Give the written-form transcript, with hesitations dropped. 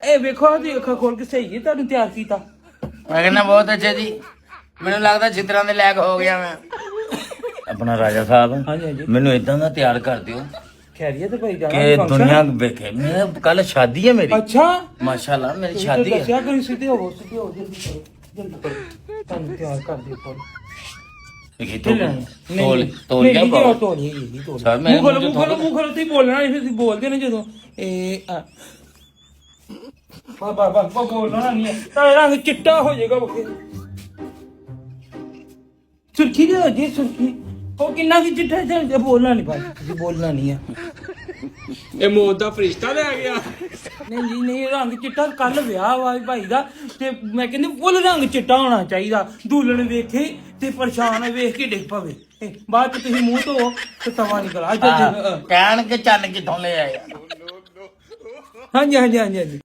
ਇਹ ਵੇਖੋ ਦੀ ਅੱਖਾਂ ਖੋਲ ਕੇ ਸਹੀ ਹੈ ਤੁਹਾਨੂੰ ਤਿਆਰ ਕੀਤਾ। ਮੈਂ ਕਹਿੰਦਾ ਬਹੁਤ ਅੱਛਾ ਜੀ, ਮੈਨੂੰ ਲੱਗਦਾ ਛਿੱਤਰਾਂ ਦੇ ਲਾਇਕ ਹੋ ਗਿਆ ਮੈਂ। ਆਪਣਾ ਰਾਜਾ ਸਾਹਿਬ ਹਾਂਜੀ ਹਾਂਜੀ ਮੈਨੂੰ ਇਦਾਂ ਦਾ ਤਿਆਰ ਕਰ ਦਿਓ ਖੈਰੀਅਤ ਭਾਈ ਜਾਣਾ ਕਿ ਦੁਨੀਆ ਵੇਖੇ। ਮੇਰੇ ਕੱਲ ਸ਼ਾਦੀ ਹੈ ਮੇਰੀ। ਅੱਛਾ ਮਾਸ਼ਾਅੱਲਾ ਮੇਰੀ ਸ਼ਾਦੀ ਹੈ। ਦੱਸਿਆ ਕਰੀ ਸਿੱਧੇ ਹੋ ਜਲਦੀ ਕਰੋ ਜਲਦੀ ਕਰੋ ਤੁਹਾਨੂੰ ਤਿਆਰ ਕਰ ਦਿਓ ਕੋਲ ਤੋਲ ਗਿਆ ਨਹੀਂ ਤੋਲ ਨਹੀਂ ਤੋਲ ਸਰ ਮੈਂ ਮੂੰਹ ਖੋਲੋ ਤੁਸੀਂ ਬੋਲਣਾ ਨਹੀਂ ਫਿਰ ਤੁਸੀਂ ਬੋਲਦੇ ਨੇ ਜਦੋਂ ਇਹ ਬਾ ਬੋਲਣਾ ਨਹੀਂ ਤਾਂ ਰੰਗ ਚਿੱਟਾ ਹੋ ਜਾਏਗਾ ਬੱਕੇ ਸੁਰਖੀ ਦੇ ਹੋ ਜੀ ਸੁਰਖੀ ਉਹ ਕਿੰਨਾ ਕੀ ਚਿੱਟਾ ਜੇ ਬੋਲਣਾ ਨਹੀਂ ਭਾਈ ਤੁਸੀਂ ਬੋਲਣਾ ਨਹੀਂ ਆ ਇਹ ਮੌਤ ਦਾ ਫਰਿਸ਼ਤਾ ਲੈ ਗਿਆ। ਨਹੀਂ ਜੀ ਨਹੀਂ ਰੰਗ ਚਿੱਟਾ ਕੱਲ ਵਿਆਹ ਵਾ ਭਾਈ ਦਾ ਤੇ ਮੈਂ ਕਹਿੰਦੀ ਫੁੱਲ ਰੰਗ ਚਿੱਟਾ ਹੋਣਾ ਚਾਹੀਦਾ। ਦੁਲਹਨ ਵੇਖੇ ਤੇ ਪਰੇਸ਼ਾਨ ਵੇਖ ਕੇ ਡਿੱਗ ਪਵੇ ਬਾਅਦ ਚ ਤੁਸੀਂ ਮੂੰਹ ਧੋ ਤੇ ਤਵਾ ਨਿਕਲ ਆ ਕਹਿਣ ਕੇ ਚੰਨ ਕਿੱਥੋਂ ਲੈ ਆਇਆ। ਹਾਂਜੀ ਹਾਂਜੀ ਹਾਂਜੀ ਹਾਂਜੀ